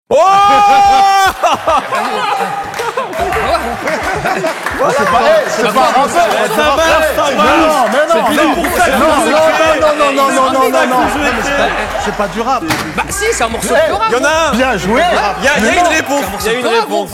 Oh c'est pas un rappeur. Non. C'est pas du rap. Bah si, c'est un morceau de rap. Il y en a un. Bien joué. Il y a une réponse. Il y a une réponse.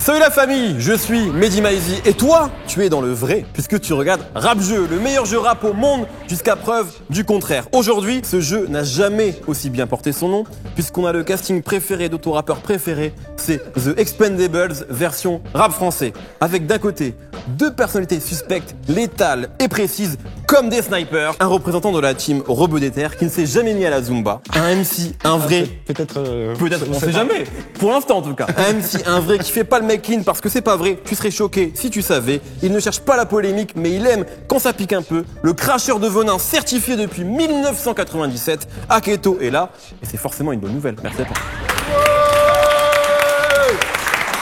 Salut la famille, je suis Mehdi Maizy et toi, tu es dans le vrai puisque tu regardes Rap Jeu, le meilleur jeu rap au monde jusqu'à preuve du contraire. Aujourd'hui, ce jeu n'a jamais aussi bien porté son nom puisqu'on a le casting préféré d'auto-rappeur préféré, c'est The Expendables version rap français. Avec d'un côté, deux personnalités suspectes, létales et précises comme des snipers, un représentant de la team Rebeu des Terres qui ne s'est jamais mis à la Zumba, un MC, un vrai... Peut-être, on sait jamais. Pour l'instant, en tout cas. Un MC, un vrai qui fait pas le mec clean parce que c'est pas vrai. Tu serais choqué si tu savais. Il ne cherche pas la polémique, mais il aime quand ça pique un peu. Le cracheur de venin certifié depuis 1997. Aketo est là. Et c'est forcément une bonne nouvelle. Merci à toi.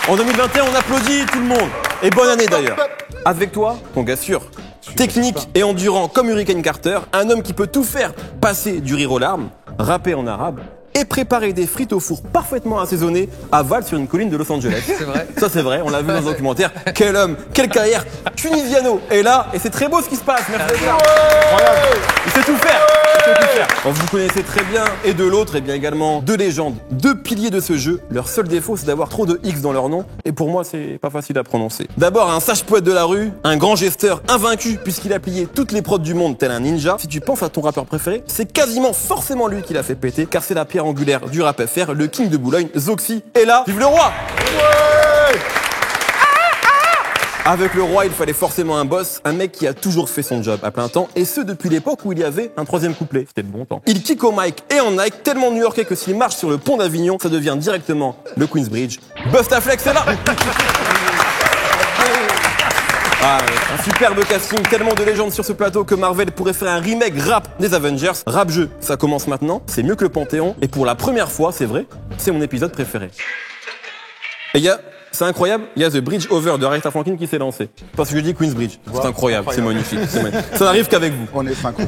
En 2021, on applaudit tout le monde. Et bonne année d'ailleurs. Avec toi, ton gars sûr. Technique et endurant comme Hurricane Carter, un homme qui peut tout faire, passer du rire aux larmes, rapper en arabe et préparer des frites au four parfaitement assaisonnées à Val sur une colline de Los Angeles. C'est vrai. Ça c'est vrai, on l'a vu dans un documentaire. Quel homme, quelle carrière tunisiano est là et c'est très beau ce qui se passe. Merci d'être là. Il sait tout faire. Bon, vous connaissez très bien. Et de l'autre, et bien également deux légendes, deux piliers de ce jeu. Leur seul défaut, c'est d'avoir trop de X dans leur nom. Et pour moi, c'est pas facile à prononcer. D'abord, un sage poète de la rue, un grand gesteur invaincu puisqu'il a plié toutes les prods du monde tel un ninja. Si tu penses à ton rappeur préféré, c'est quasiment forcément lui qui l'a fait péter, car c'est la pierre angulaire du rap FR, le king de Boulogne, Zoxy. Et là, vive le roi! Avec le roi, il fallait forcément un boss, un mec qui a toujours fait son job à plein temps, et ce depuis l'époque où il y avait un troisième couplet. C'était le bon temps. Il kick au mic et en Nike, tellement new-yorkais que s'il marche sur le pont d'Avignon, ça devient directement le Queensbridge. Bustaflex est là. Ah, un superbe casting, tellement de légendes sur ce plateau que Marvel pourrait faire un remake rap des Avengers. Rap jeu, ça commence maintenant, c'est mieux que le Panthéon, et pour la première fois, c'est vrai, c'est mon épisode préféré. Et c'est incroyable, il y a The Bridge Over de Aretha Franklin qui s'est lancé. Parce que je dis Queensbridge, c'est incroyable, c'est magnifique. Ça n'arrive qu'avec vous. On est synchro.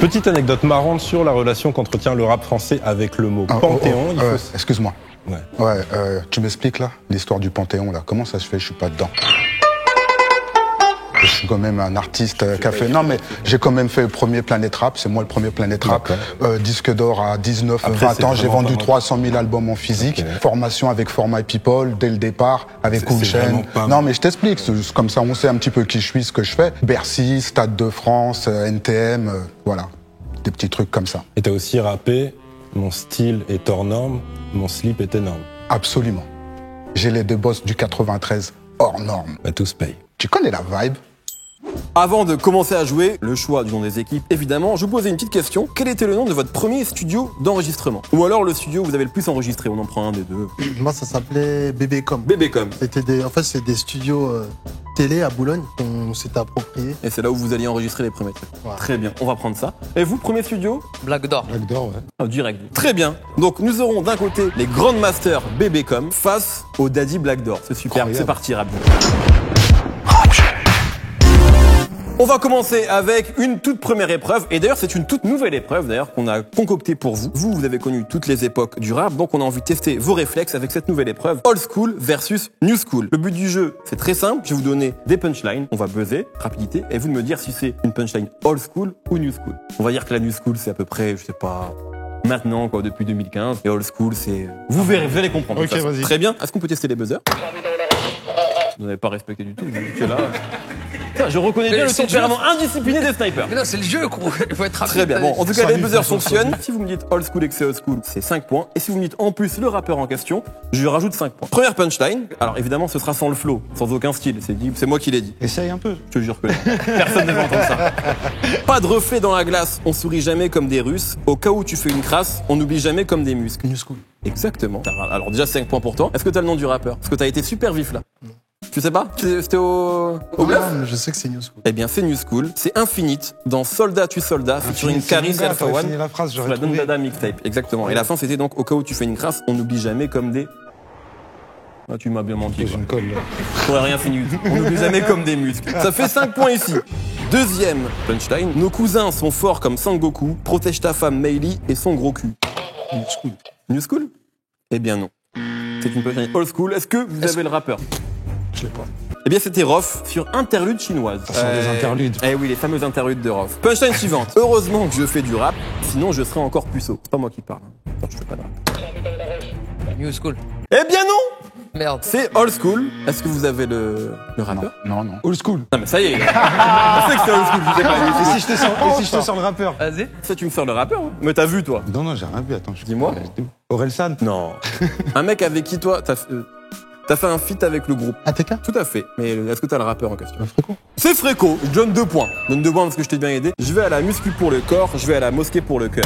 Petite anecdote marrante sur la relation qu'entretient le rap français avec le mot Panthéon. Excuse-moi. Ouais. Tu m'expliques là, l'histoire du Panthéon là, comment ça se fait, je suis pas dedans. Je suis quand même un artiste qui a fait... Non mais j'ai quand même fait le premier Planète Rap, c'est moi le premier Planète Rap. Disque d'or à 19, Après, 20 ans, j'ai vendu 300 000 albums en physique. Okay. Formation avec Format People, dès le départ, avec Cool Chain. Non mais je t'explique, comme ça on sait un petit peu qui je suis, ce que je fais. Bercy, Stade de France, NTM, voilà. Des petits trucs comme ça. Et t'as aussi rappé, mon style est hors norme, mon slip est énorme. Absolument. J'ai les deux boss du 93 hors norme. Bah tout se paye. Tu connais la vibe? Avant de commencer à jouer, le choix du nom des équipes, évidemment, je vous posais une petite question. Quel était le nom de votre premier studio d'enregistrement? Ou alors le studio où vous avez le plus enregistré? On en prend un des deux. Moi, ça s'appelait BBcom. BBcom. En fait, c'est des studios télé à Boulogne qu'on s'était approprié. Et c'est là où vous alliez enregistrer les premiers trucs. Ouais. Très bien, on va prendre ça. Et vous, premier studio? Blague d'or. Blague d'or, ouais. Oh, direct. Très bien. Donc nous aurons d'un côté les Grandmasters BBcom face au Daddy Black Door. C'est super. C'est parti, Rap. On va commencer avec une toute première épreuve, et d'ailleurs c'est une toute nouvelle épreuve d'ailleurs qu'on a concoctée pour vous. Vous avez connu toutes les époques du rap, donc on a envie de tester vos réflexes avec cette nouvelle épreuve, Old School versus New School. Le but du jeu, c'est très simple, je vais vous donner des punchlines, on va buzzer, rapidité, et vous de me dire si c'est une punchline Old School ou New School. On va dire que la New School c'est à peu près, je sais pas, maintenant quoi, depuis 2015, et Old School c'est... Vous verrez, vous allez comprendre. Ok, vas-y. Très bien, est-ce qu'on peut tester les buzzers? Vous n'avez pas respecté du tout, vous êtes là... Putain, je reconnais bien le tempérament indiscipliné des snipers. Mais non, c'est le jeu, gros. Il faut être rapide. Très bien. Bon, en tout cas, les buzzers fonctionnent. Si vous me dites old school et que c'est old school, c'est 5 points. Et si vous me dites en plus le rappeur en question, je lui rajoute 5 points. Première punchline. Alors évidemment, ce sera sans le flow, sans aucun style. C'est moi qui l'ai dit. Essaye un peu. Je te jure que personne ne va entendre ça. Pas de reflet dans la glace. On sourit jamais comme des Russes. Au cas où tu fais une crasse, on n'oublie jamais comme des muscles. New School. Exactement. Alors déjà 5 points pour toi. Est-ce que t'as le nom du rappeur? Parce que t'as été super vif là. Non. Tu sais pas? C'était au bluff? Non, je sais que c'est New School. Eh bien, c'est New School. C'est Infinite dans Soldat tu Soldat, featuring Caris et Alpha One. Sur la Don Dada mixtape. Exactement. Et la fin, c'était donc au cas où tu fais une crasse, on n'oublie jamais comme des... Ah, tu m'as bien menti. Je me colle, là. T'aurais rien fini. On n'oublie jamais comme des muscles. Ça fait 5 points ici. Deuxième punchline. Nos cousins sont forts comme Sangoku. Protège ta femme Meili et son gros cul. New school. New school? Eh bien non. C'est une punchline old school. Est-ce que vous avez le rappeur? Je l'ai pas. Eh bien c'était Rof sur interlude chinoise. Ça sent des interludes. Eh oui, les fameux interludes de Rof. Punchline suivante. Heureusement que je fais du rap, sinon je serais encore puceau. C'est pas moi qui parle. Non, je fais pas de rap. New school. Eh bien non! Merde. C'est old school. Est-ce que vous avez le rappeur? Non. Old school. Non mais ça y est. Je sais que c'est old school, je sais pas. Et si je te sors le rappeur? Vas-y. Ça tu me sors le rappeur hein. Mais t'as vu toi? Non, j'ai rien vu, attends. Dis-moi. Aurel San. Non. Un mec avec qui toi t'as fait un feat avec le groupe. ATK? Tout à fait. Mais est-ce que t'as le rappeur en question? Fréco. C'est Fréco. Je donne 2 points. Je donne 2 points parce que je t'ai bien aidé. Je vais à la muscu pour le corps, je vais à la mosquée pour le cœur.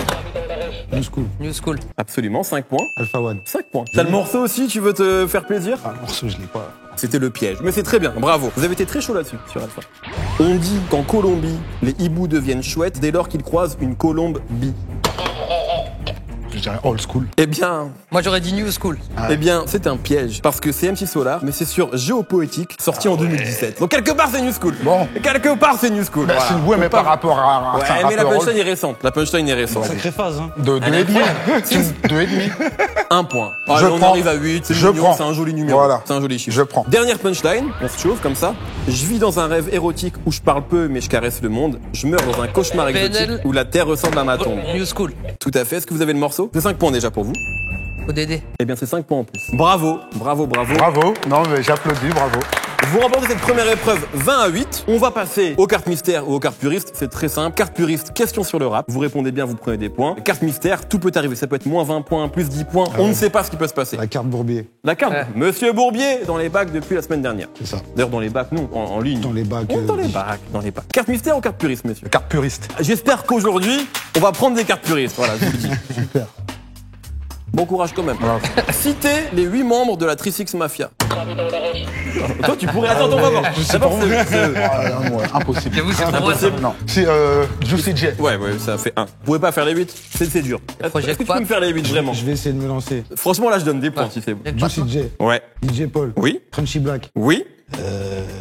New school. New school. Absolument, 5 points. Alpha One. 5 points. T'as le morceau aussi, tu veux te faire plaisir? Ah, le morceau, je l'ai pas. C'était le piège. Mais c'est très bien, bravo. Vous avez été très chaud là-dessus, sur Alpha. On dit qu'en Colombie, les hiboux deviennent chouettes dès lors qu'ils croisent une colombe bi. Je dirais old school. Eh bien, Moi j'aurais dit new school. c'est un piège. Parce que c'est MC Solar, mais c'est sur Géopoétique, sorti en 2017. Donc quelque part, c'est New School. Bon. Quelque part, c'est New School. Bah, Voilà. c'est une mais par rapport à Ouais, un mais la rappeur punchline est récente. La punchline est récente. Sacrée phase, hein. de 2,5. 2,5. 1 point. Ah, Je on prends. arrive à 8, c'est Je mignon, prends. c'est un joli numéro. Voilà. C'est un joli chiffre. Je prends. Dernière punchline, on se chauffe comme ça. Je vis dans un rêve érotique où je parle peu mais je caresse le monde. Je meurs dans un cauchemar exotique PNL. où la terre ressemble à ma tombe. New school. Tout à fait. Est-ce que vous avez le morceau? C'est 5 points déjà pour vous. ODD. Eh bien, c'est 5 points en plus. Bravo. Bravo. Non, mais j'applaudis, bravo. Vous remportez cette première épreuve 20-8. On va passer aux cartes mystères ou aux cartes puristes. C'est très simple. Carte puriste, question sur le rap. Vous répondez bien, vous prenez des points. Carte mystère, tout peut arriver. Ça peut être moins 20 points, plus 10 points. On ne sait pas ce qui peut se passer. La carte Bourbier. La carte. Ouais. Monsieur Bourbier dans les bacs depuis la semaine dernière. C'est ça. D'ailleurs, dans les bacs, non, en ligne. Dans les bacs. Dans les bacs, dans les bacs. Carte mystère ou carte puriste, messieurs? Carte puriste. J'espère qu'aujourd'hui, on va prendre des cartes puristes. Voilà, je vous le dis. Super. Bon courage quand même. Citez les 8 membres de la Trisix Mafia. Toi, tu pourrais. Attends, on va voir. D'abord, Impossible. J'avoue, c'est trop Impossible. Non. C'est Juicy J. Ouais, ça fait 1. Vous pouvez pas faire les 8? C'est dur. Est-ce que tu peux me faire les 8 vraiment? Je vais essayer de me lancer. Franchement, là, je donne des points si c'est bon. Juicy J. Ouais. DJ Paul. Oui. Crunchy Black. Oui.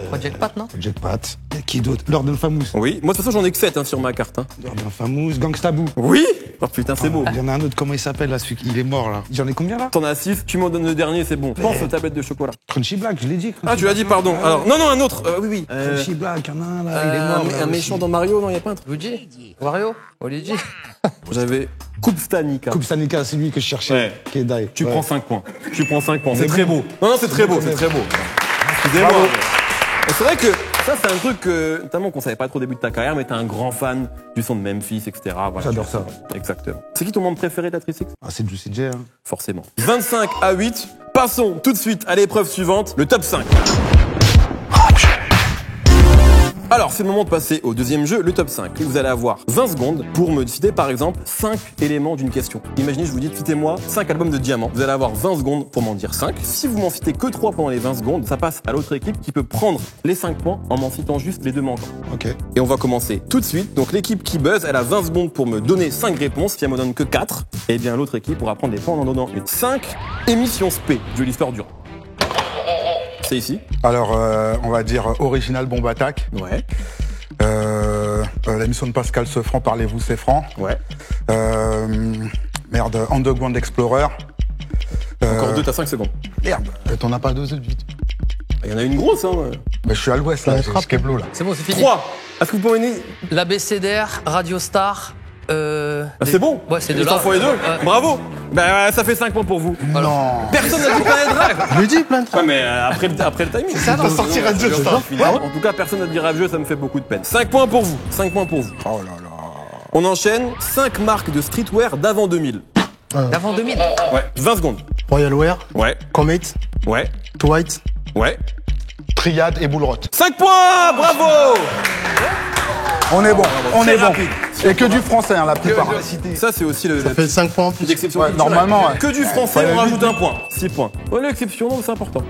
Project Pat, non? Jetpat. Qui d'autre? Lord Famous. Oui. Moi, de toute façon, j'en ai que 7 sur ma carte. Lord Famous. Gangsta Boo. Oui. Oh putain, c'est beau. Il y en a un autre, comment il s'appelle là, celui qui il est mort là. J'en ai combien là? T'en as 6, tu m'en donnes le dernier, c'est bon. Pense aux tablettes de chocolat. Crunchy Black, je l'ai dit. Ah, tu l'as dit, pardon. Alors, non, un autre. Oui. Crunchy Black, il y en a un là, il est mort. là, un aussi. méchant dans Mario, non, y a pas un truc. Luigi? Wario? Luigi? J'avais Coupe Stanica. Coupe Stanica, c'est lui que je cherchais. Ouais. Qui est die. Tu Ouais. prends 5 points. C'est est très bon. beau. Non, c'est très beau, c'est très beau. Excusez-moi. Et c'est vrai que ça, c'est un truc que, notamment qu'on savait pas trop au début de ta carrière, mais t'es un grand fan du son de Memphis, etc. Voilà. J'adore ça. Exactement. C'est qui ton membre préféré de la Trisix? Ah, c'est Juicy J. Hein. Forcément. 25-8. Passons tout de suite à l'épreuve suivante, le top 5. Alors, c'est le moment de passer au deuxième jeu, le top 5. Et vous allez avoir 20 secondes pour me citer, par exemple, 5 éléments d'une question. Imaginez, je vous dis, citez-moi 5 albums de Diamant. Vous allez avoir 20 secondes pour m'en dire 5. Si vous m'en citez que 3 pendant les 20 secondes, ça passe à l'autre équipe qui peut prendre les 5 points en m'en citant juste les 2 manquants. Ok. Et on va commencer tout de suite. Donc, l'équipe qui buzz, elle a 20 secondes pour me donner 5 réponses. Si elle me donne que 4, eh bien, l'autre équipe pourra prendre les points en donnant une. 5 émissions spé de l'histoire du rap. C'est ici. Alors, on va dire Original Bomb Attack. Ouais. L'émission de Pascal Sefranc, Parlez-vous, c'est franc. Ouais. Underground Explorer. Encore 2, t'as 5 secondes. Merde, t'en as pas deux vite. Il y en a une grosse, hein. Bah, je suis à l'ouest, là, c'est Skeblo, là. C'est bon, c'est fini. 3. Est-ce que vous pouvez mener. L'ABCDR, Radio Star. C'est bon. Ouais, c'est de Juste là. en fois les deux. Ouais. Bravo. Bah, ça fait 5 points pour vous. Non. Personne n'a dit Planète Rap. Je lui dis plein de fois. Ouais, mais après le timing. Ça va sortir à deux. En tout cas, personne n'a dit rap jeu, ça me fait beaucoup de peine. 5 points pour vous. 5 points pour vous. Oh là là. On enchaîne. 5 marques de streetwear d'avant 2000. D'avant 2000. Ouais. 20 secondes. Royal Wear, Ouais. Comet, Ouais. Dwight. Ouais. Triade et Boulrot. 5 points. Bravo. On est bon, on Très est bon. rapide. Et que du français, hein, la plupart. Ça, c'est aussi le. Ça fait 5 points en plus. L'exception Ouais, culturelle. normalement, ouais. Que du français, Ouais, on vite, rajoute un point. 6 points. Ouais, l'exception, non, c'est important.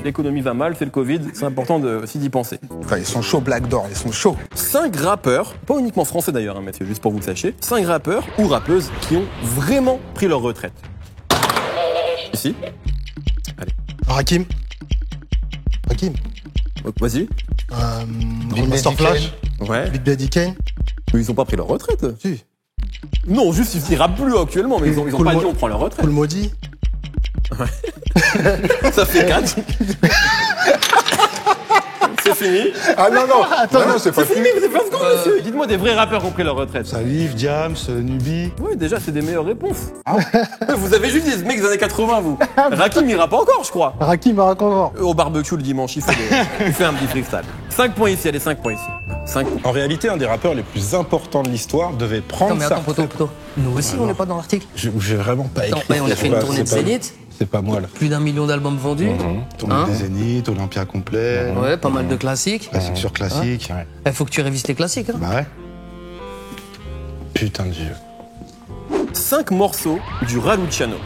L'économie va mal, c'est le Covid, c'est important aussi d'y penser. Enfin, ils sont chauds, Black Door, ils sont chauds. 5 rappeurs, pas uniquement français d'ailleurs, hein, messieurs, juste pour que vous le sachiez, 5 rappeurs ou rappeuses qui ont vraiment pris leur retraite. Ici. Rakim. Vas-y. Master Flash. Ouais. Big Daddy Kane. Mais ils ont pas pris leur retraite. Si. Non, juste ils rappent plus actuellement, mais ils ont Cool pas Mo- dit on prend leur retraite. Cool Maudit. Ça fait 4. C'est fini. Ah non, c'est pas C'est fini, fini. mais c'est pas secondes, monsieur. Dites-moi des vrais rappeurs qui ont pris leur retraite. Salif, Diams, Nubi. Oui, déjà, c'est des meilleures réponses. Vous avez juste des mecs des années 80, vous. Rakim, il rappe encore, je crois. Rakim Maracanvor. Au barbecue le dimanche, il fait un petit freestyle. 5 points ici, allez, 5 points ici. 5 points. En réalité, un des rappeurs les plus importants de l'histoire devait prendre Non, mais sa attends, poteau. Nous aussi, on n'est pas dans l'article. J'ai vraiment pas Attends, écrit. on a fait une tournée de Zénith. C'est pas moi, là. Plus d'1 million d'albums vendus. Tournée Hein des Zénith, Olympia complet. Ouais, pas mal de classiques. Classique sur classique. Il faut que tu révises les classiques. Hein. Bah ouais. Putain de vieux. 5 morceaux du Raluciano.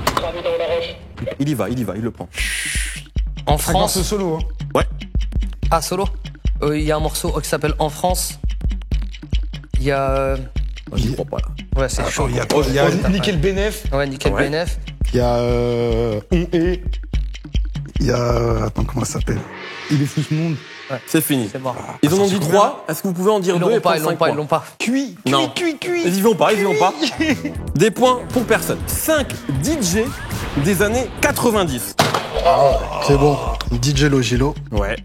Il y va, il le prend. En France. solo, hein. Ouais. Ah, solo. Il y a un morceau qui s'appelle En France. Il y a. Je crois pas là. Ouais, c'est chaud. Il y a Nickel Benef. Ouais, Nickel Ouais. BNF. Il y a On est. Il y a. Attends, comment ça s'appelle? Il est fou ce monde. C'est fini. C'est mort. Ils en ont dit 3. Est-ce que vous pouvez en dire Ils 2 l'ont et pas, prendre ils l'ont 5 pas, ils points? l'ont pas. Cuit. Non. Ils y vont pas. Des points pour personne. 5 DJ des années 90. C'est bon. DJ Logilo. Ouais.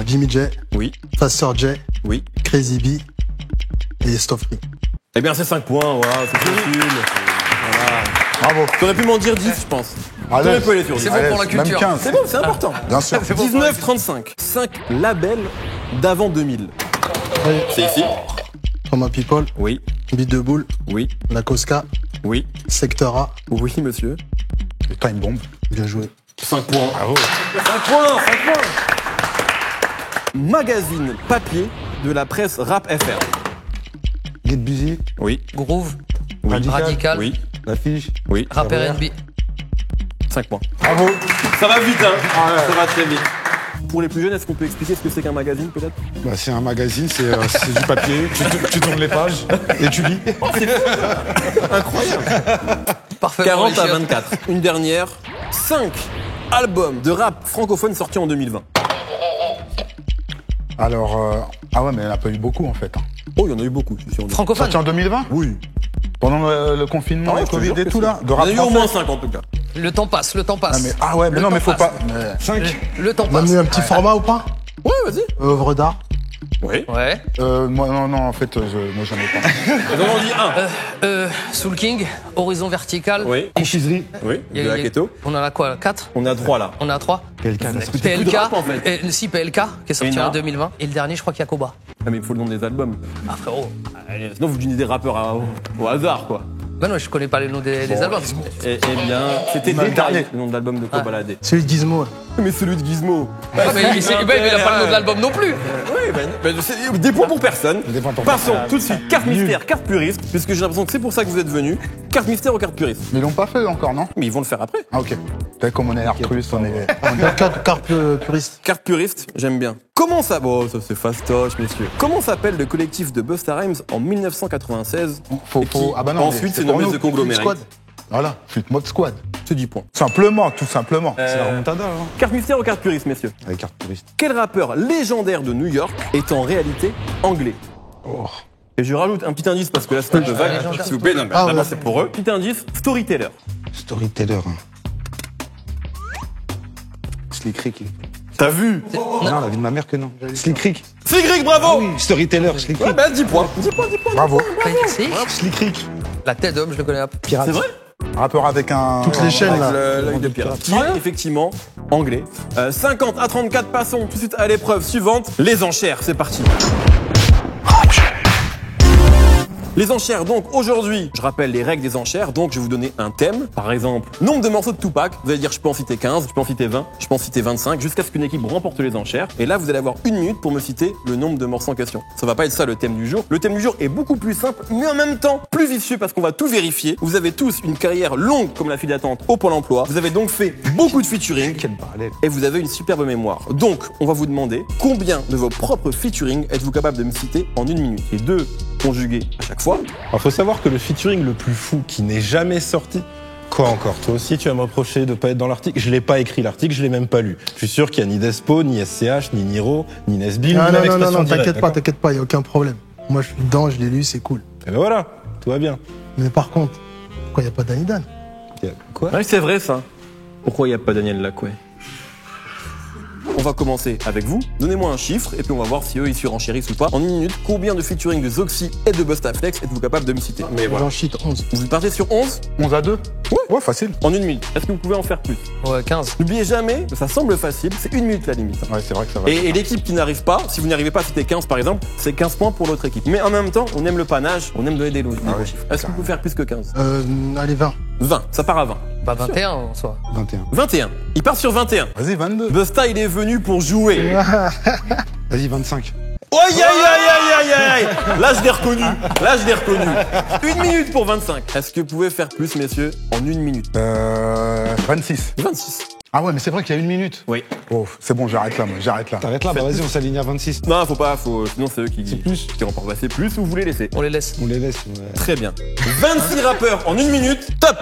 Jimmy J. Oui. Faster J. Oui. Crazy B. Et Stoffree. Eh bien, c'est 5 points. Voilà, c'est facile. Voilà. Bravo. T'aurais pu m'en dire 10, je pense. Allez. T'aurais pu aller sur 10. C'est bon pour la Même culture. 15. C'est bon, c'est important. Bien sûr. 19-35. 5 labels d'avant 2000. C'est ici. Trauma People. Oui. Beat de Boule. Oui. La Cosca. Oui. Sector A. Oui, monsieur. Time Bomb. Bien joué. 5 points. Bravo. 5 points, 5 points. Magazine papier de la presse Rap FR. Get Busy. Oui. Groove. Oui. Radical. Oui. L'affiche. Oui. Rap R&B. 5 points. Bravo. Ça va vite, hein. Ça va très vite. Pour les plus jeunes, est-ce qu'on peut expliquer ce que c'est qu'un magazine, peut-être? Bah, c'est un magazine, c'est du papier. Tu tournes les pages et tu lis. Incroyable. Parfait. 40 à 24. Une dernière. 5 albums de rap francophone sortis en 2020. Alors, ah ouais, mais il n'y en a pas eu beaucoup en fait. hein. Oh, il y en a eu beaucoup. Francophone. Sorti en 2020? Oui. Pendant le confinement, Ah ouais, le je te Covid jure et que tout c'est- là. De Il y en rap a eu au français. moins 5 en tout cas. Le temps passe, le temps Ah, passe. mais, ah ouais, mais Le non, temps mais faut passe. pas. mais- 5. Le temps On a passe. mis un petit format ou pas? Ouais, vas-y. Œuvre d'art. Oui. Ouais. Moi, non, en fait, moi j'en ai pas. J'en ai dit 1. Soul King, Horizon Vertical. Oui. Confiserie. Oui. Il y a- De la il y a- keto. On en a quoi 4? On a 3 là. On a 3. PLK. plus de PLK. rap, en fait. Si, PLK, qui est sorti Ena. en 2020. Et le dernier, je crois qu'il y a Koba. Ah, mais il faut le nom des albums. Ah, frérot. Sinon, vous donnez des rappeurs au hasard, quoi. Ben non, je connais pas les noms des albums. Eh bien, c'était On a le Détail, dernier. le nom de l'album de Kobalade. Celui de Gizmo. Mais celui de Gizmo. Ah, mais il a pas le nom de l'album non plus. Oui, c'est des points pour personne. Des points pour Passons tout de suite. Carte mystère, carte puriste, puisque j'ai l'impression que c'est pour ça que vous êtes venus. Carte mystère ou carte puriste? Mais ils l'ont pas fait encore, non? Mais ils vont le faire après. Ah, ok. Peut-être comme on est Artrus, on est. Carte puriste. Carte puriste, j'aime bien. Comment ça... Bon, ça c'est fastoche, messieurs. Comment s'appelle le collectif de Busta Rhymes en 1996 et qui, Ah bah non, mais ensuite c'est s'est pour nommé nous. The Conglomerate? Squad. Voilà, Fleet Mode Squad. C'est 10 points. Simplement, tout simplement. C'est la remontada, hein. Carte mystère ou carte puriste, messieurs? Avec carte touriste. Quel rappeur légendaire de New York est en réalité anglais? Et je rajoute un petit indice parce que là c'est un peu vague. légendaire. S'il vous plaît, non, mais Ah, d'abord ouais. c'est pour eux. Petit indice, storyteller. Storyteller. Hein. Slick Rick. T'as vu? Non, la vie de ma mère que non. Slick Rick. Slick Rick, bravo! Oui, Storyteller, Slick Ouais, Rick. bah 10 points. 10 points, 10 points. Bravo. C'est Slick Rick. la tête d'homme, je le connais pas. Pirate. C'est vrai? Rappeur avec un. Toutes les chaînes là. L'œil de pirate. Qui est effectivement anglais. 50 à 34, passons tout de suite à l'épreuve suivante. Les enchères, c'est parti. Les enchères, donc aujourd'hui, je rappelle les règles des enchères, donc je vais vous donner un thème, par exemple, nombre de morceaux de Tupac, vous allez dire je peux en citer 15, je peux en citer 20, je peux en citer 25, jusqu'à ce qu'une équipe remporte les enchères, et là vous allez avoir 1 minute pour me citer le nombre de morceaux en question. Ça va pas être ça le thème du jour. Le thème du jour est beaucoup plus simple, mais en même temps plus vicieux parce qu'on va tout vérifier. Vous avez tous une carrière longue comme la file d'attente au Pôle emploi, vous avez donc fait beaucoup de featuring, Quel parallèle. et vous avez une superbe mémoire. Donc, on va vous demander combien de vos propres featuring êtes-vous capable de me citer en 1 minute. Et 2 conjugués à chaque fois. Alors, faut savoir que le featuring le plus fou qui n'est jamais sorti Quoi encore? Toi aussi, tu vas me reprocher de pas être dans l'article. Je l'ai pas écrit l'article, je l'ai même pas lu. Je suis sûr qu'il y a ni Despo, ni SCH, ni Niro, ni Nesbill, ni même expression directe. T'inquiète pas, y a aucun problème. Moi, je suis dedans, je l'ai lu, c'est cool. Et ben voilà, tout va bien. Mais par contre, pourquoi y a pas Danny Dan? Quoi? Ouais, c'est vrai ça. Pourquoi il n'y a pas Daniel Lacoué? On va commencer avec vous. Donnez-moi un chiffre et puis on va voir si eux ils surenchérissent ou pas. En une minute, combien de featuring de Zoxy et de Bustaflex êtes-vous capable de me citer? Mais voilà. J'en chite 11. Vous partez sur 11 11 à 2. Ouais, facile. en une minute. Est-ce que vous pouvez en faire plus? Ouais, 15. N'oubliez jamais que ça semble facile, c'est une minute la limite. Ouais, c'est vrai que ça va. Et l'équipe qui n'arrive pas, si vous n'y arrivez pas à citer 15 par exemple, c'est 15 points pour l'autre équipe. Mais en même temps, on aime le panache, on aime donner des lots. Ah ouais, chiffres. Est-ce que vous pouvez faire plus que 15? Allez, 20. 20, ça part à 20. Bah 21 en soi. 21. 21, il part sur 21. Vas-y, 22. Busta il est venu pour jouer. Vas-y, 25. Aïe aïe aïe aïe aïe aïe. Là je l'ai reconnu, là je l'ai reconnu. Une minute pour 25. Est-ce que vous pouvez faire plus messieurs en une minute? 26. 26. Ah ouais, mais c'est vrai qu'il y a une minute. Oui. Oh, c'est bon, j'arrête là, moi, j'arrête là. T'arrêtes là, bah vas-y, on s'aligne à 26. Non, faut pas, sinon c'est eux qui plus. qui remportent. Bah, c'est plus ou vous les laissez? On les laisse. On les laisse. Ouais. Très bien. 26 rappeurs en une minute, top.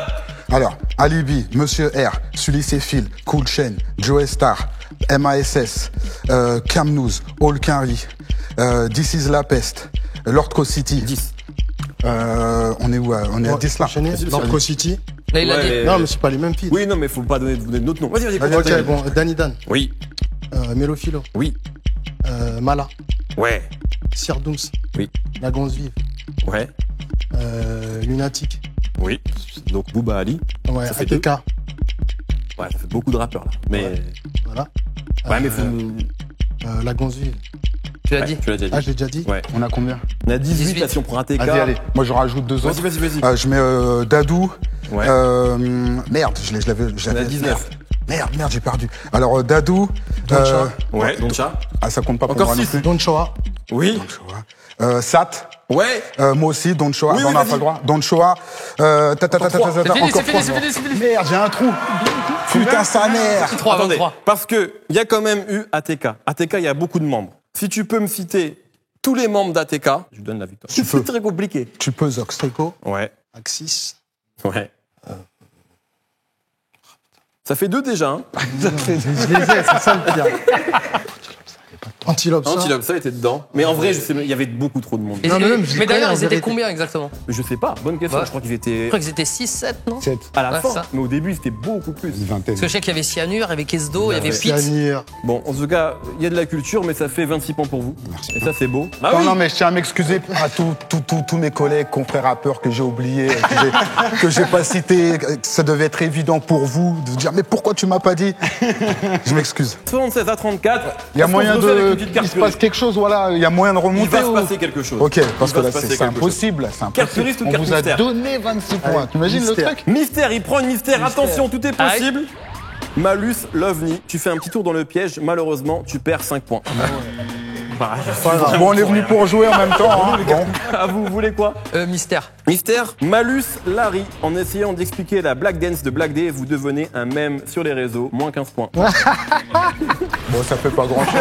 Alors, Alibi, Monsieur R, Sully Phil, Cool Chain, Joe Star, MASS, Camnews, All Quinry, This is La Peste, Lord Co City. 10. On est où? On est à 10 là. Enchaîné. Norco City. Là, il a Ouais, dit. mais- Non, mais c'est pas les mêmes filles. Oui, non, mais faut pas donner notre nom. Vas-y, vas-y, Vas-y, continue. Ok, bon, Danny Dan. Oui, Melofilo. oui, Mala. ouais, Sir Dooms. Oui. La Gonze Vive. ouais, Lunatic. oui. Donc Booba Ali. Ouais, Ça fait ATK. Ouais, ça fait beaucoup de rappeurs là. Mais Voilà. ouais, mais faut. La Gonze Vive. Tu l'as Ouais, dit. tu l'as déjà dit. Ah, je l'ai déjà dit. Ouais. On a combien? On a 18 18. là si on prend un TK. Vas-y, allez. Moi, je rajoute 2 autres. Vas-y. Je mets Dadou. Ouais. Merde, je l'avais. On a 19. Merde, j'ai perdu. Alors, Dadou. Doncha. Ouais, Doncha. Ah, ça compte pas pour Encore moi non 6. plus. Don Choa. Oui. Sat. Ouais. Moi aussi, Don Choa. Oui, on oui, n'a vas-y. pas le droit. Don Choa. trois. C'est fini, encore c'est fini, trois. c'est fini, c'est fini. Merde, j'ai un trou. Putain, sa mère. 3, Attendez, 23. parce que il y a quand même eu ATK. ATK, il y a beaucoup de membres. Si tu peux me citer tous les membres d'ATK, je vous donne la victoire. Tu peux. C'est très compliqué. Tu peux, Zox. Trico. Ouais. Axis. Ouais. Ça fait 2 déjà, hein. Je les ai, c'est ça le pire. Antilope, ça. Antilope, ça était dedans. Mais en vrai, je sais, il y avait beaucoup trop de monde. Et- Non, mais même, je les mais d'ailleurs, connais, en ils étaient vérité. combien exactement? Je sais pas, bonne question. Ouais. Je crois qu'ils Je étaient crois qu'ils étaient 6, 7, non? 7. à la Ouais, fin. ça. Mais au début, c'était beaucoup plus. Une vingtaine. Parce que je sais qu'il y avait Cyanure, il y avait Kesdo, il y avait Pix. Cyanure. Bon, en tout cas, il y a de la culture, mais ça fait 26 points pour vous. Et ça, c'est beau. Bah Non, oui. non, mais je tiens à m'excuser à tous mes collègues, confrères rappeurs que j'ai oubliés, que j'ai pas cités. Ça devait être évident pour vous de vous dire, mais pourquoi tu m'as pas dit? Je m'excuse. 76 à 34. Il y a Est-ce qu'on moyen se refait avec de. une petite carte Il se passe quelque chose, voilà. Il y a moyen de Il remonter. va se ou- passer quelque chose. Ok, parce Il que va là, se passer c'est quelque chose. impossible. C'est Carte impossible. touriste ou On carte vous a mystère? donné 26 points. Allez, T'imagines le mystère. truc? Mystère, il prend une mystère. Attention, tout est possible. Malus, l'OVNI. Tu fais un petit tour dans le piège. Malheureusement, tu perds 5 points. Bah, Bon, on est venu pour jouer en même temps. Hein. Bon. ah, vous voulez quoi? Mystère. Mystère, Malus, Larry. En essayant d'expliquer la Black Dance de Black Day, vous devenez un mème sur les réseaux. Moins 15 points. Bon, ça fait pas grand chose.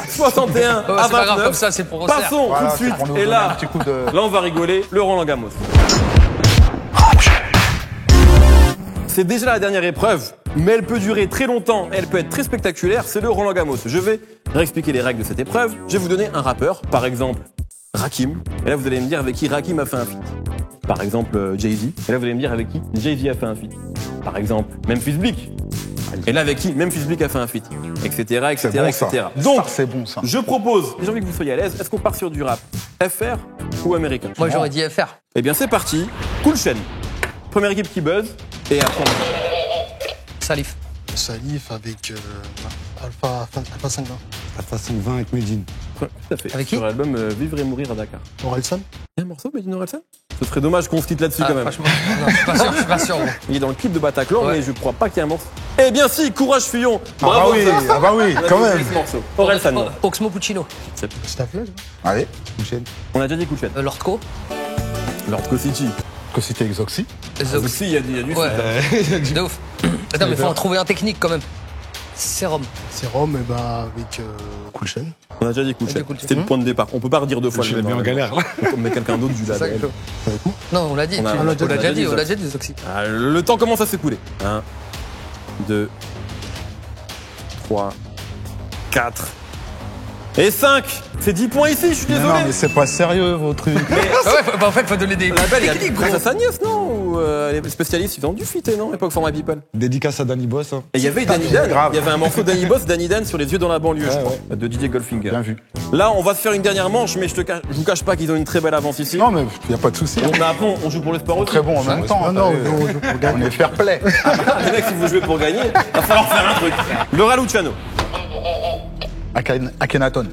61 Ouais, à c'est pas grave, 29. comme ça, c'est pour Auxerre. Passons Voilà, tout de suite. c'est pour nous Et donner là, un petit coup de. là, on va rigoler. Le Roland Gamos. C'est déjà la dernière épreuve, mais elle peut durer très longtemps, elle peut être très spectaculaire, c'est le Roland Gamos. Je vais réexpliquer les règles de cette épreuve. Je vais vous donner un rappeur, par exemple Rakim, et là vous allez me dire avec qui Rakim a fait un feat. Par exemple Jay-Z, et là vous allez me dire avec qui Jay-Z a fait un feat. Par exemple Memphis Bleak, et là avec qui Memphis Bleak a fait un feat, etc., etc., C'est bon, ça. etc. Donc, Ça, c'est bon, ça. je propose, j'ai envie que vous soyez à l'aise, est-ce qu'on part sur du rap FR ou américain? Moi, j'aurais dit FR. Eh bien c'est parti, Cool Chain. Première équipe qui buzz, et après Salif. Salif avec Alpha 520. Alpha 520 avec Medine. tout à fait. Avec qui? Sur l'album Vivre et mourir à Dakar. Orelsan. Il y a un morceau, Medine Orelsan? Ce serait dommage qu'on se quitte là-dessus quand même. Franchement, non, je suis pas sûr, je suis pas sûr. gros. Il est dans le clip de Bataclan, Ouais. mais je crois pas qu'il y ait un morceau. Eh bien si, Courage Fillon. Ah bah oui, Zach. ah bah oui, On a quand déjà même. dit ce morceau. Orelsan. non. Oxmo Puccino. Staffel. Allez, Enchaîne. On a déjà dit Cool Chain. Lord Co. Lord City. que c'était Exoxy. Zox. Aussi, il y a du Ouais. site. De ouf. Attends, mais faut en trouver un technique quand même. Sérum. Sérum, et bah avec Cool Chain. On a déjà dit Kouchen. Kouchen. C'était le point de départ. On peut pas redire deux fois Je le l'ai même. mis en galère. On met quelqu'un d'autre du label. Non, on l'a dit. On a déjà dit, ça. on l'a déjà dit, Zoxy. Ah, le temps commence à s'écouler. 1, 2, 3, 4 et 5. C'est 10 points ici, je suis Mais désolé. non, mais c'est pas sérieux, vos trucs. Ah ouais, en fait, faut donner des. La belle, il y a techniques, grâce gros. à sa nièce, non? Ou les spécialistes, ils ont dû fuiter, non? Époque Format People. Dédicace à Danny Boss. Hein. Et il y avait Danny Dan. grave. Il y avait un morceau Danny Boss, Danny Dan sur les yeux dans la banlieue, je crois, de DJ Goldfinger. Bien vu. Là, on va se faire une dernière manche, mais je vous cache pas qu'ils ont une très belle avance ici. Non, mais y a pas de souci. Donc, mais après, on joue pour le sport aussi. Très bon en même temps. Non, t'as vu. on joue pour On gagner. est fair play. Les mecs, si vous jouez pour gagner, va falloir faire un truc. Laura Luciano. Akhenaton.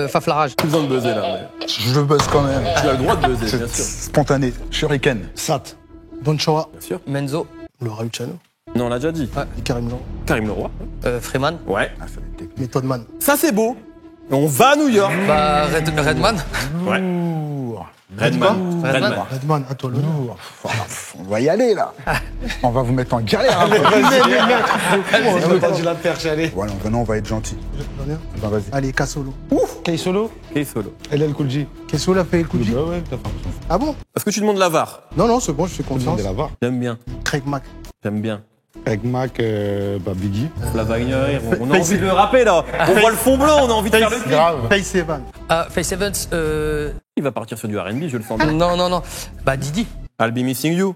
Faflarage. Plus besoin de buzzer là. mais Je buzz quand même. Tu as le droit de buzzer, C'est bien sûr. spontané. Shuriken. Sat. Don Choa, Bien sûr. Menzo. le Raluciano, Non, on l'a déjà dit. et Karim Jean, Karim Leroy. Freeman. Ouais. Ah, ça va être technique. Method Man. Ça, c'est beau. On va à New York. Bah, Redman. Ouais. Lourd. Redman. Redman. Redman, à toi l'honneur. Lourd. On va y aller là. On va vous mettre en galère. Hein. T'as dû la perche, allez. Voilà, maintenant on va être gentil. L'honneur. Ben, vas-y. Allez, Kassolo. K-Solo. Ok, solo. LL Cool J. Kassolo a fait le coup de J. Bah ouais, t'as fait Ah bon? Est-ce que tu demandes la VAR? Non, non, c'est bon, je fais confiance. de la VAR. J'aime bien. Craig Mack. J'aime bien. Avec Mac, Biggie. La Wagner, on a envie de le rapper là. On voit le fond blanc, on a envie de faire le clip. Grave. Face Evan. Face Evans. Il va partir sur du R&B, je le sens bien. Non. Bah, Didi. I'll be missing you.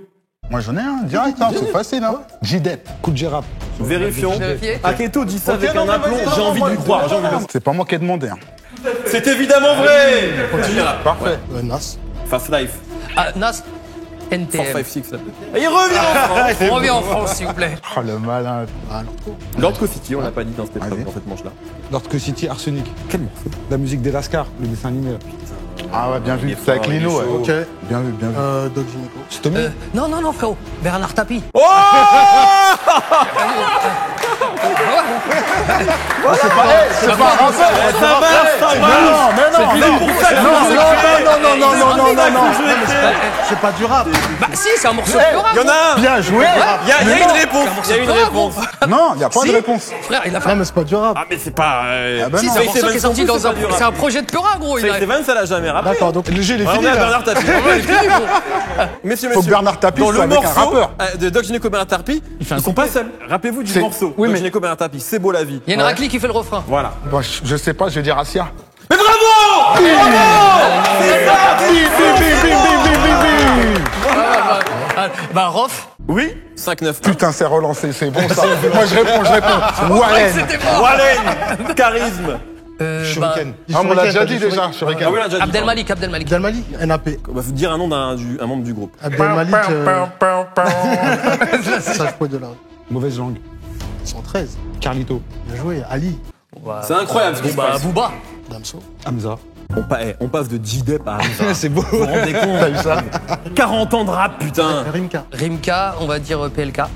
Moi j'en ai un, direct, hein, c'est facile. Hein. J-Dep. Coup de G-Rap. Vérifions. Vérifier. Aketo dit ça Ok, avec non, un mais aplomb, vas-y, j'ai non, envie moi, de lui croire. j'ai envie de le- C'est pas moi qui ai demandé. Hein. C'est évidemment vrai. Parfait. Nas. Fast Life. Ah, Nas. NTM. 456 là. Et il revient en France. On revient en France, s'il vous plaît. Oh le malin. Lord City, on l'a pas dit dans cette épreuve, Allez. dans cette manche là. North Coast City, Arsenic. Quel morceau? La musique d'Elascar, le dessin animé. Là. Ah ouais, bien vu. Il est C'est avec fort, il est Lino, ouais. chaud. Ok. Bien vu, bien vu. Doc Gynéco. Stomy. Non, frérot. Bernard Tapie. Oh C'est pas un rappeur. Ça marche, ça marche. Mais non, C'est pour ça que non. C'est pas du rap. Bah, si, c'est un morceau de rap. Il y en a un. Bien joué. Il y a une réponse. Il y a une réponse. Non, y a pas Si. de réponse. Frère, il a fait. Non, mais c'est pas du rap. Ah mais c'est pas. Ah bah Si, non. c'est un morceau qui est Faith sorti Evans, dans un. c'est pas du C'est un rap. projet de Pura, gros. Il a. Faith Evans, ça l'a jamais rappé. D'accord, donc Le jeu, il est On fini est à là. Bernard Tapie. Messieurs, Faut que Bernard Tapie dans soit le avec un morceau rappeur. de Doc Gynéco Bernard Tapie, ils sont pas seuls. Rappelez-vous du C'est- morceau. oui, Doc mais- Gynéco Bernard Tapie, c'est beau la vie. Il y a une raclée qui fait le refrain. Voilà. Bon, je sais pas, je vais dire Asia. Mais bravo! Bah, Rof. Oui. 5-9. Putain, c'est relancé, c'est bon ça. Moi je réponds. Wallen. C'était mort. Wallen. Charisme. Shuriken. Ah, on l'a déjà dit déjà, Shuriken. Ah oui, on l'a déjà dit. Abdelmalik. Abdelmalik, NAP. On va dire un nom d'un membre du groupe. Abdelmalik. Sage poids de la. Mauvaise langue. 113. Carlito. Bien joué. Ali. C'est incroyable ce qui se Bah, passe. Booba. Damso. Hamza. On passe de J-Dep à Hamza. C'est beau. Vous vous rendez compte? T'as eu ça? 40 ans de rap, putain. Rimka. Rimka, on va dire PLK. Là,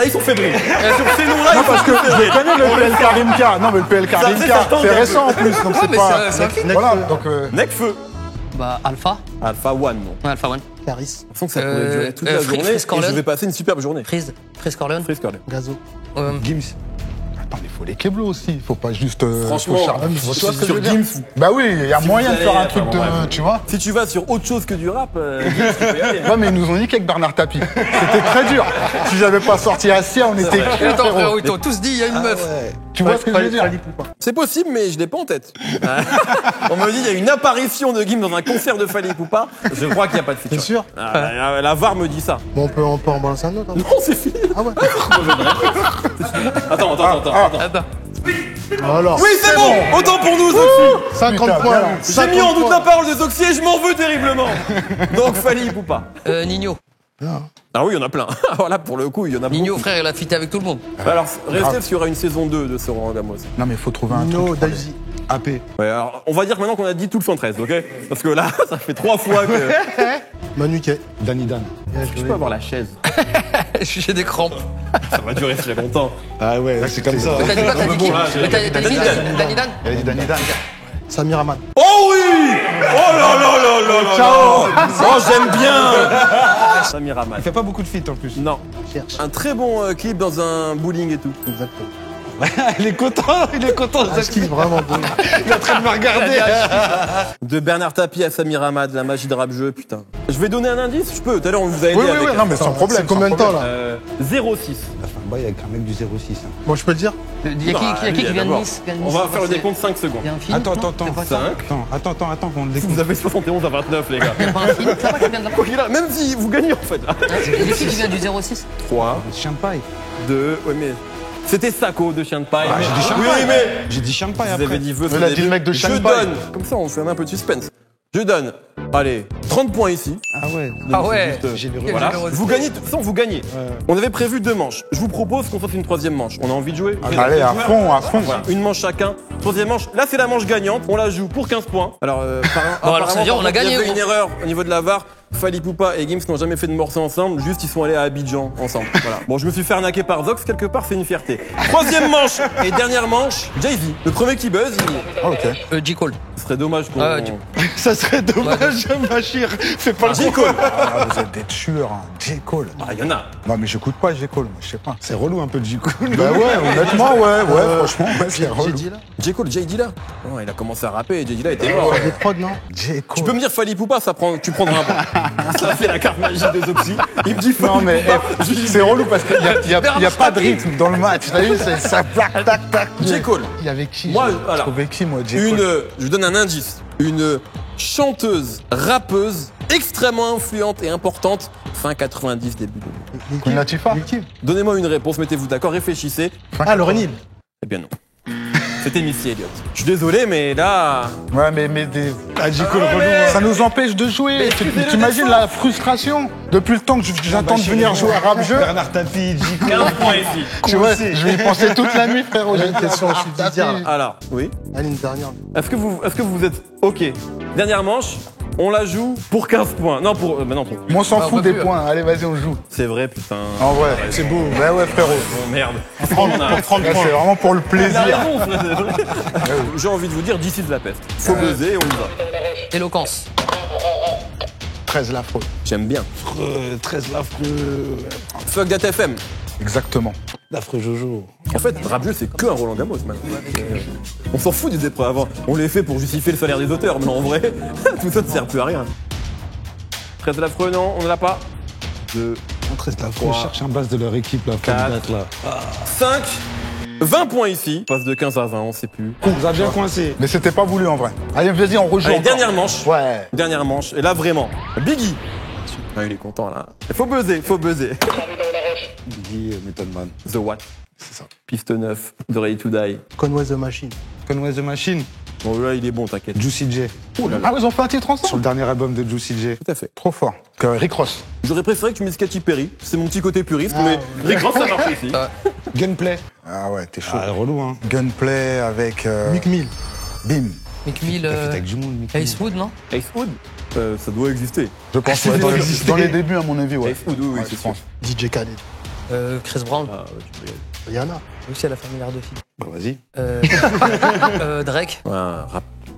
ils sont fébriles. Sur ces noms-là, Non, ils parce sont que je fébriles. connais le PLK Rimka. Non, mais le PLK Ça faisait Rimka, sortant c'est de- récent en plus, donc c'est mais pas. c'est un film. Voilà, donc. Necfeu. Bah, Alpha. Alpha One, non. Ouais, Alpha One. Caris. Je sens que ça pourrait durer toute la Frisk journée et Corleone. je vais passer une superbe journée. Freeze Corleone. Freeze Corleone. Gazo. Gims. Attends, mais faut les Keblo aussi. Faut pas juste. Franchement, faut charmer. Tu vois ce que je sur veux dire Gims, Bah oui, il y a moyen de vous faire allez- un truc enfin, bon, de. Tu vois si tu vas sur autre chose que du rap, Gims, tu peux y aller. Ouais, mais ils nous ont niqué avec Bernard Tapie. C'était très dur. Si j'avais pas sorti Asia, on était Et cuits, attends, frérot. frérot, ils t'ont tous dit, il y a une meuf. Tu vois ce que je veux dire C'est possible, mais je l'ai pas en tête. On me dit il y a une apparition de Gims dans un concert de Fally Ipupa. Je crois qu'il n'y a pas de Bien feature. sûr. La VAR me dit ça. Bon, on peut en balancer un autre. hein. Non, c'est fini. Ah ouais. Attends. Attends. Alors. Oui, c'est bon. Autant pour nous, Sophie. 50 Putain, points. bien. J'ai mis en doute la parole de Zoxy et je m'en veux terriblement. Donc Fally Ipupa. Nino. Ah oui, il y en a plein. Voilà, pour le coup, il y en a Nino, beaucoup. frère, il a fité avec tout le monde. Alors, restez s'il y aura une saison 2 de ce Roland Gamos. Non, mais faut trouver un No, truc. Daisy. AP. Ouais, alors, on va dire maintenant qu'on a dit tout le 113, ok? Parce que là, ça fait 3 fois que... Manu Kay. Danny Dan. Bien Je joué. peux avoir la chaise. J'ai des crampes. Ça va durer très longtemps. Ah ouais, c'est comme ça. T'as dit quoi? T'as dit qui? bon, là, Mais t'as dit Danny Dan? Elle a dit Danny Dan. Samir Hamad. Oh oui! Oh là là là là là! Ciao! Oh, j'aime bien! Samir Hamad. Il fait pas beaucoup de feats en plus. Non. Cherche. Un très bon clip dans un bowling et tout. Exactement. Il est content, Ashki, vraiment bon. Il est en train de me regarder. De Bernard Tapie à Samir Hamad, la magie de rap jeu, putain. Je vais donner un indice, je peux. Tout à l'heure, on vous a aidé Oui, avec... non, mais sans problème. C'est combien de temps, là 06. Ça fait un bail avec un mec du 06. Hein. Bon, je peux le dire Il y a qui vient de Nice? On va faire le décompte 5 secondes. Il y a un film? Attends, non, attends, c'est pas ça. 5. Attends, on le découvre. Vous avez 71 à 29, les gars. Il y a pas un film? Ça va qui vient de là? Quoi qu'il a, même si vous gagnez en fait. Il y a qui vient du 06? 3, Chien de paille. 2, ouais mais... C'était Sako de Chien de Paille. J'ai dit chien de Oui, paille. mais... J'ai dit chien de paille Vous après. avez dit Il a dit le mec de Chien de Je Paille. donne, comme ça on fait un peu de suspense. Je donne, allez, 30 points ici. Ah ouais. Ah ouais. Juste, J'ai les voilà. générosité. Vous gagnez, de toute façon vous gagnez. On avait prévu 2 manches. Je vous propose qu'on fasse une 3e manche. On a envie de jouer? Allez, à fond, à fond. Voilà, une manche chacun. 3e manche. Là, c'est la manche gagnante. On la joue pour 15 points. Alors, alors, ça veut dire on a gagné, Il y avait gros. une erreur au niveau de la VAR. Fali Poupa et Gims n'ont jamais fait de morceau ensemble. Juste, ils sont allés à Abidjan ensemble. Voilà. Bon, je me suis fait arnaquer par Zox. Quelque part, c'est une fierté. 3e manche et dernière manche. Jay-Z. Le premier qui buzz, Ah, ok. J. Cole. ce serait dommage qu'on... Ça serait dommage, Machir. Fais pas le J. Cole. Ah, vous êtes des tueurs, hein. J. Cole. Ah, il y en a. Non, mais j'écoute pas J. Cole, je sais pas. C'est relou un peu de J-Cole. Bah ouais, honnêtement, ouais, franchement, ouais, c'est J'ai relou. dit là J. Cole, J. Dilla. Non, il a commencé à rapper et J. Dilla était mort. Des prods, non J. Cole. Tu peux me dire Fali Poupa, tu prendras un point. Ça fait la carte magique des Oxy. Il me dit Fali Non, mais Poupa. c'est relou parce qu'il y a pas de rythme dans le match. T'as vu, ça plaque, tac, tac. J. Cole. Il y avait qui Moi, Je alors, trouvais qui, moi, J. Cole je vous donne un indice. Une chanteuse, rappeuse, extrêmement influente et importante, fin 90, début 2000. Queen Latifah. Donnez-moi une réponse, mettez-vous d'accord, réfléchissez. Ah, Lauryn Hill. Eh bien non. C'était Missy Elliott. Je suis désolé, mais là... Ouais, mais des... Ah, J-Cole relou. Hein. Ça nous empêche de jouer. T'imagines la frustration depuis le temps que j'attends de venir jouer à rap jeu. Bernard Tapie, 15 J-Cole. points ici. Tu vois, je vais y penser toute la nuit, frérot. J'ai une question, je suis Didier. Alors, oui. Allez, une dernière. Est-ce que vous êtes OK? Dernière manche, on la joue pour 15 points. Non, pour... non, pour... Moi, on s'en Bah, on fout peut des plus. points. Allez, vas-y, on joue. C'est vrai, putain. En vrai. C'est beau. Bah ouais, frérot. Bon, merde. Là, c'est vraiment pour le Il a plaisir. raison, frère. J'ai envie de vous dire, d'ici de la peste. Faut buzzer, on y va. Éloquence. 13 l'affreux. J'aime bien. 13 l'affreux. Fuck That FM. Exactement. L'affreux Jojo. En fait, rap jeu, c'est que un Roland Gamos, man. On s'en fout des épreuves avant. On les fait pour justifier le salaire des auteurs, mais en vrai, tout ça ne sert plus à rien. 13 l'affreux, non, on ne l'a pas. 2, 13 l'affreux. Trois. Cherche un base de leur équipe, là. Quatre. Comme date, là. 5, 20 points ici. On passe de 15 à 20, on sait plus. On vous a bien coincé. Mais c'était pas voulu en vrai. Allez, vas-y, on rejoue. Allez, encore. dernière manche. Ouais. Dernière manche. Et là, vraiment, Biggie. Ah, il est content, là. Faut buzzer, faut buzzer. Biggie, Method Man. The What. C'est ça. Piste 9, The Ready to Die. Conway the Machine. Conway the Machine. Bon, là, il est bon, t'inquiète. Juicy J. Ah, ils ont fait un titre Sur ensemble. le dernier album de Juicy J. Tout à fait. Trop fort. Que Rick Ross. J'aurais préféré que tu mettes Katy Perry. C'est mon petit côté puriste, mais Rick Ross, ça marche aussi. Gunplay. Ah ouais, t'es chaud. Ah, relou, hein. Gunplay avec Mick Mill. Bim. Mick Mill, T'as fait avec du monde, Mickey. Ace Wood, non? Ace Wood, ça doit exister. Je pense ouais, dans les débuts à mon avis, ouais. Ace Wood, oui, Ouais, c'est je sûr. pense. DJ Khaled. Chris Brown. Ah, ouais, tu peux y aller. Rihanna. Aussi, elle a fait un milliard de films. Bah, vas-y. Drake. Ouais, un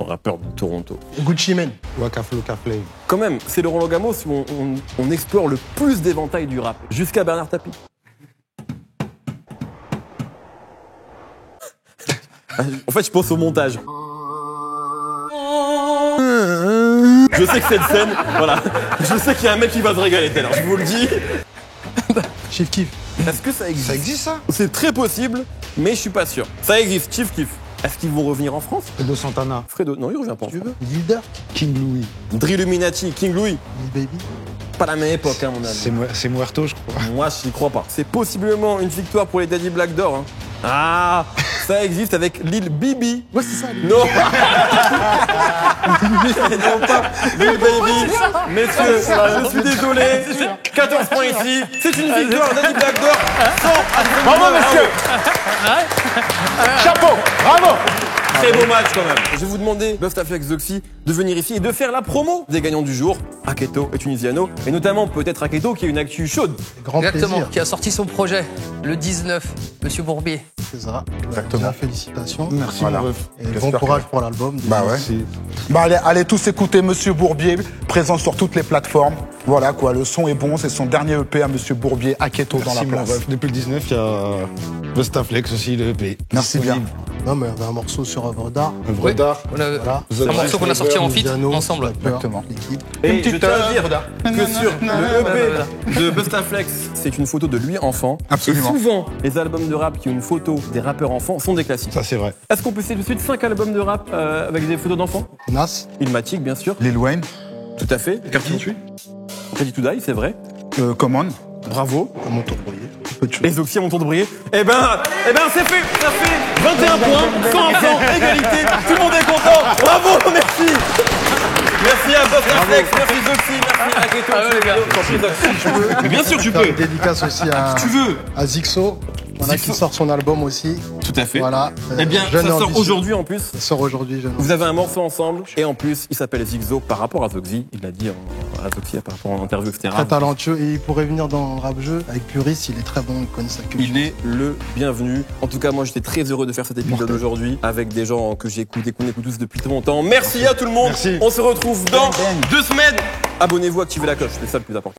rappeur de Toronto. Gucci Mane. Waka Flocka Flame. Quand même, c'est le Roland Gamos où on explore le plus d'éventail du rap, jusqu'à Bernard Tapie. En fait, je pense au montage. Je sais que cette scène, voilà, je sais qu'il y a un mec qui va se régaler tout à l'heure, je vous le dis. Chief Keef. Est-ce que ça existe? Ça existe, ça? C'est très possible, mais je suis pas sûr. Ça existe, Chief Keef. Est-ce qu'ils vont revenir en France? Fredo Santana. Fredo, non, il revient pas en France. Leader. King Louis. Drill Illuminati, King Louis. Lil Baby. Pas la même époque, hein, mon ami. C'est Muerto, je crois. Moi, je n'y crois pas. C'est possiblement une victoire pour les Daddy Black Door. Hein. Ah, ça existe avec Lil Bibi. Ouais, c'est ça. Non. Non, pas Lil Baby. Messieurs, je suis désolé. 14 points ici. C'est une victoire Daddy Black Door. Bravo, messieurs. Chapeau. Bravo. Très beau match quand même. Je vais vous demander, Bustaflex Zoxy, de venir ici et de faire la promo des gagnants du jour, Aketo et Tunisiano, et notamment peut-être Aketo qui a une actu chaude. Grand Exactement, plaisir. qui a sorti son projet le 19, Monsieur Bourbier. C'est ça. Exactement. Bien, félicitations. Merci, Voilà. mon ref. Et bon J'espère courage que- pour l'album. Bah ouais. Bah allez tous écouter Monsieur Bourbier, présent sur toutes les plateformes. Voilà quoi, le son est bon, c'est son dernier EP à Monsieur Bourbier, Aketo dans la Merci, mon place. ref. Depuis le 19, il y a Bustaflex aussi, le EP. Merci bien. Non, mais il y avait un morceau sur œuvre d'art. Œuvre Oui. d'art. Voilà. The Un morceau qu'on a sorti en feat Piano, ensemble. Exactement. L'équipe. Et je tiens à dire que sur le EP de Bustaflex, c'est une photo de lui enfant. Absolument. Et souvent, les albums de rap qui ont une photo des rappeurs enfants sont des classiques. Ça, c'est vrai. Est-ce qu'on peut citer de suite 5 albums de rap avec des photos d'enfants? Nas. Ilmatic, bien sûr. Lil Wayne, Tout à fait. Ready to Die, c'est vrai. Common. Bravo. À mon tour de briller. Et Zoxy à mon tour de briller. Eh ben, c'est fait. Ça fait 21 points, 100 points, égalité. Tout le monde est content. Bravo, merci. Merci à Bustaflex, merci Zoxy, merci à Aketo. Ah ouais, les gars. Mais bien sûr, tu Faire peux. une dédicace aussi à, Tu veux. à Zixo. Voilà, Zixo. qui sort son album aussi. Tout à fait. Voilà. Eh bien, Jeune ça et sort ambitieux. aujourd'hui en plus. Ça sort aujourd'hui, jeune. Vous avez un morceau ensemble et en plus, il s'appelle Zigzo par rapport à Zoxy. Il l'a dit à Zoxy par rapport en interview, etc. Très talentueux et il pourrait venir dans Rap Jeu avec Puris, il est très bon, il connaît sa culture. Il est le bienvenu. En tout cas, moi, j'étais très heureux de faire cet épisode aujourd'hui avec des gens que j'écoute et qu'on écoute tous depuis très longtemps. Merci à tout le monde. Merci. On se retrouve dans 2 semaines. Abonnez-vous, activez la cloche, c'est ça le plus important.